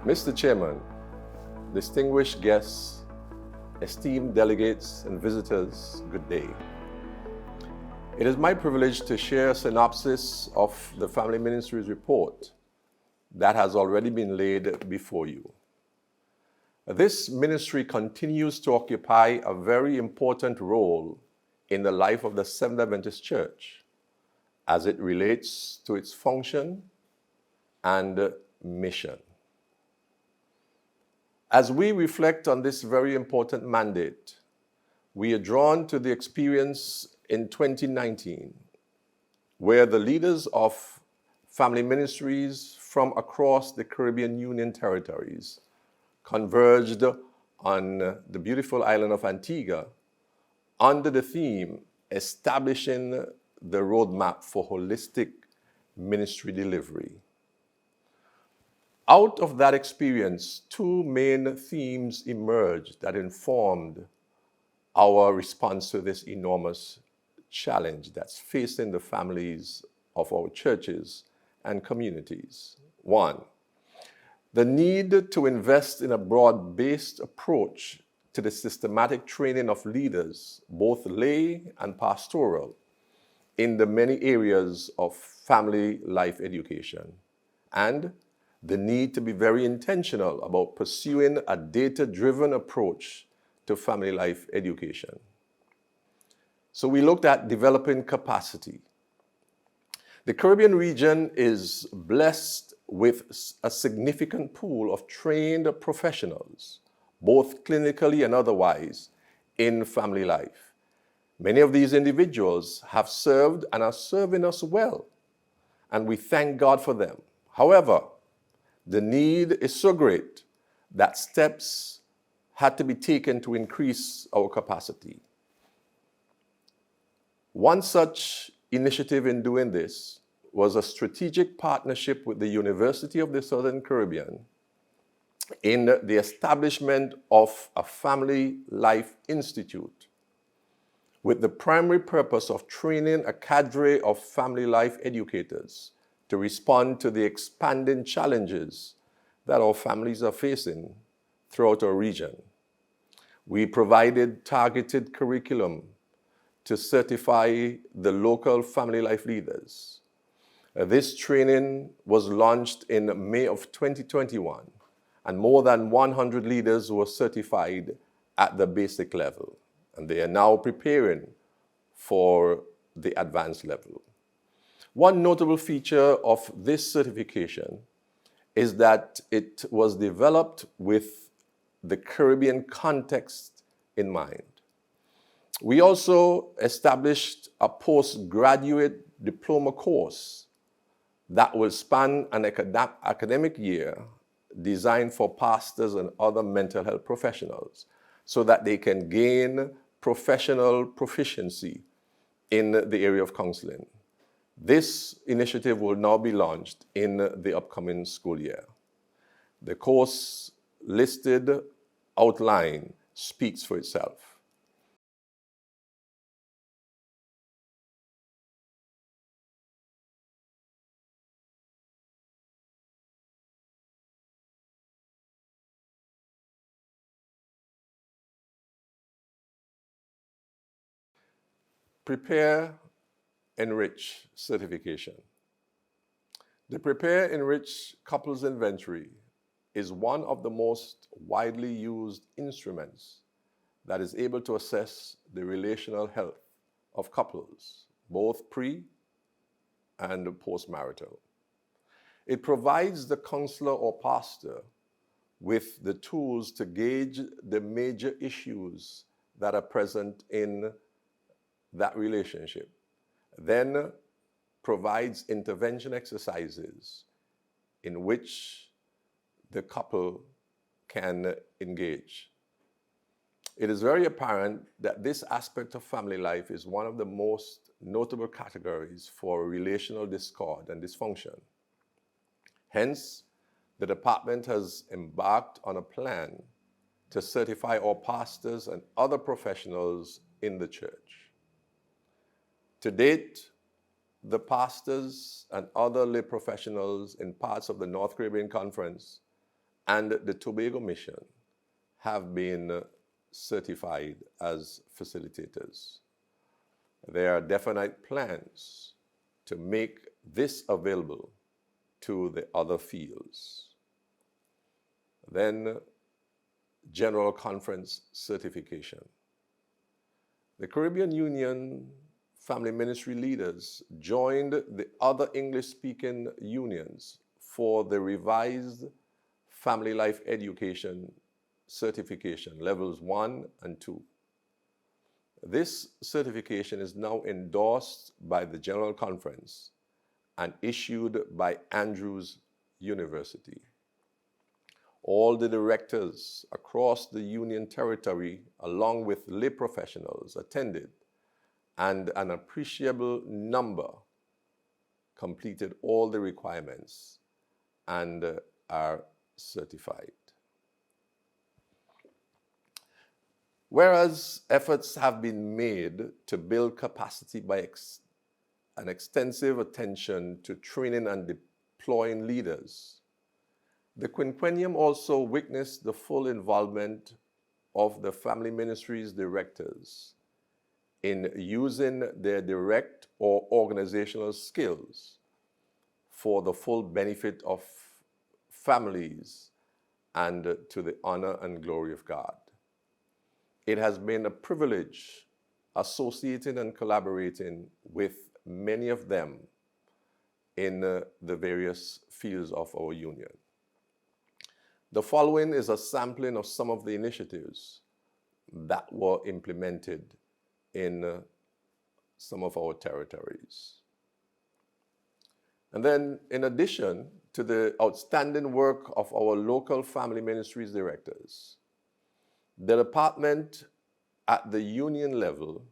Mr. Chairman, distinguished guests, esteemed delegates and visitors, good day. It is my privilege to share a synopsis of the Family Ministries report that has already been laid before you. This ministry continues to occupy a very important role in the life of the Seventh Adventist Church as it relates to its function and mission. As we reflect on this very important mandate, we are drawn to the experience in 2019, where the leaders of family ministries from across the Caribbean Union territories converged on the beautiful island of Antigua under the theme, establishing the roadmap for holistic ministry delivery. Out of that experience, two main themes emerged that informed our response to this enormous challenge that's facing the families of our churches and communities. One, the need to invest in a broad-based approach to the systematic training of leaders, both lay and pastoral, in the many areas of family life education, and the need to be very intentional about pursuing a data-driven approach to family life education. So we looked at developing capacity. The Caribbean region is blessed with a significant pool of trained professionals, both clinically and otherwise, in family life. Many of these individuals have served and are serving us well, and we thank God for them. However, the need is so great that steps had to be taken to increase our capacity. One such initiative in doing this was a strategic partnership with the University of the Southern Caribbean in the establishment of a Family Life Institute with the primary purpose of training a cadre of family life educators to respond to the expanding challenges that our families are facing throughout our region. We provided targeted curriculum to certify the local family life leaders. This training was launched in May of 2021, and more than 100 leaders were certified at the basic level, and they are now preparing for the advanced level. One notable feature of this certification is that it was developed with the Caribbean context in mind. We also established a postgraduate diploma course that will span an academic year designed for pastors and other mental health professionals so that they can gain professional proficiency in the area of counseling. This initiative will now be launched in the upcoming school year. The course listed outline speaks for itself. Prepare, Enrich certification. The Prepare, Enrich Couples Inventory is one of the most widely used instruments that is able to assess the relational health of couples, both pre- and post-marital. It provides the counselor or pastor with the tools to gauge the major issues that are present in that relationship, then provides intervention exercises in which the couple can engage. It is very apparent that this aspect of family life is one of the most notable categories for relational discord and dysfunction. Hence, the department has embarked on a plan to certify our pastors and other professionals in the church. To date, the pastors and other lay professionals in parts of the North Caribbean Conference and the Tobago Mission have been certified as facilitators. There are definite plans to make this available to the other fields. Then, General Conference certification. The Caribbean Union family ministry leaders joined the other English-speaking unions for the revised Family Life Education certification, levels 1 and 2. This certification is now endorsed by the General Conference and issued by Andrews University. All the directors across the Union territory, along with lay professionals, attended, and an appreciable number completed all the requirements and are certified. Whereas efforts have been made to build capacity by an extensive attention to training and deploying leaders, the quinquennium also witnessed the full involvement of the family ministries directors in using their direct or organizational skills for the full benefit of families and to the honor and glory of God. It has been a privilege associating and collaborating with many of them in the various fields of our union. The following is a sampling of some of the initiatives that were implemented in some of our territories. And then, in addition to the outstanding work of our local family ministries directors, the department at the union level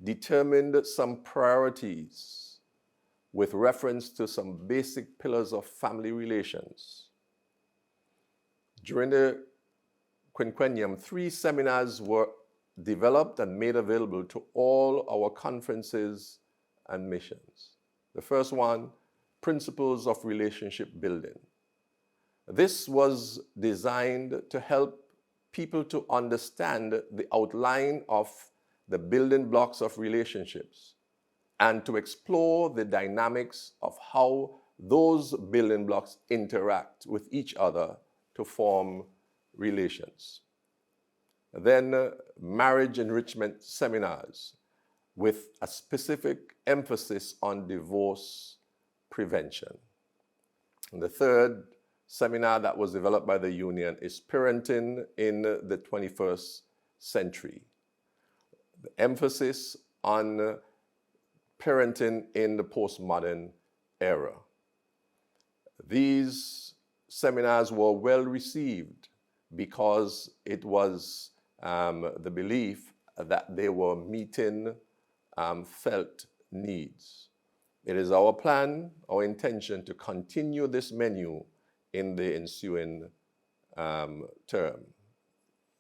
determined some priorities with reference to some basic pillars of family relations. During the quinquennium, 3 seminars were developed and made available to all our conferences and missions. The first one, Principles of Relationship Building. This was designed to help people to understand the outline of the building blocks of relationships and to explore the dynamics of how those building blocks interact with each other to form relations. Then marriage enrichment seminars with a specific emphasis on divorce prevention. And the third seminar that was developed by the union is Parenting in the 21st Century. The emphasis on parenting in the postmodern era. These seminars were well received because it was the belief that they were meeting felt needs. It is our plan, our intention to continue this menu in the ensuing term.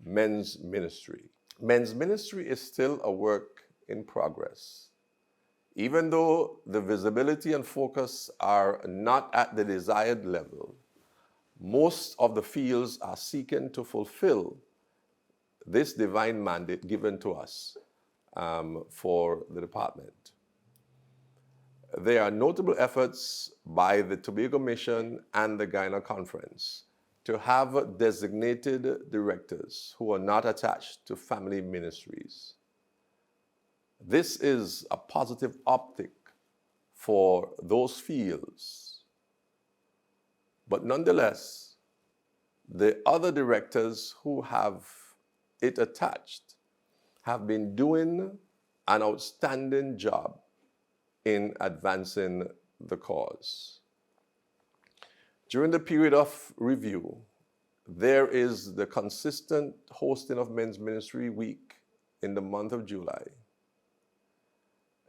Men's ministry. Men's ministry is still a work in progress. Even though the visibility and focus are not at the desired level, most of the fields are seeking to fulfill this divine mandate given to us for the department. There are notable efforts by the Tobago Mission and the Guyana Conference to have designated directors who are not attached to family ministries. This is a positive optic for those fields. But nonetheless, the other directors who have it attached have been doing an outstanding job in advancing the cause. During the period of review, there is the consistent hosting of Men's Ministry Week in the month of July.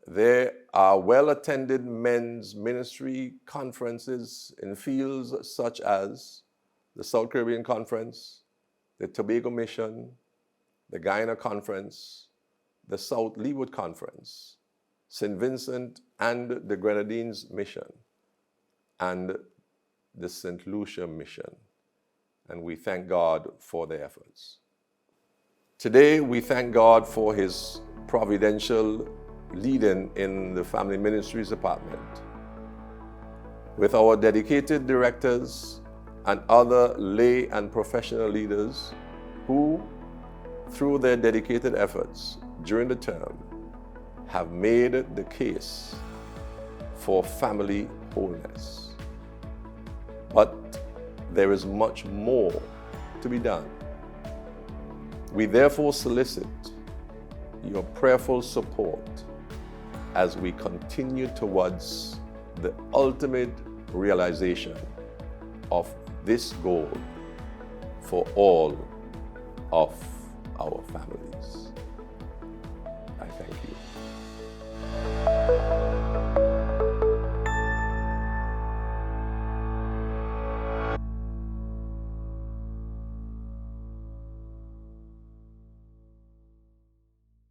There are well-attended men's ministry conferences in fields such as the South Caribbean Conference, the Tobago Mission, the Guyana Conference, the South Leeward Conference, St. Vincent and the Grenadines Mission, and the St. Lucia Mission. and we thank God for their efforts. Today, we thank God for His providential leading in the Family Ministries Department. With our dedicated directors and other lay and professional leaders who, through their dedicated efforts during the term, have made the case for family wholeness. But there is much more to be done. We therefore solicit your prayerful support as we continue towards the ultimate realization of this goal for all of our families.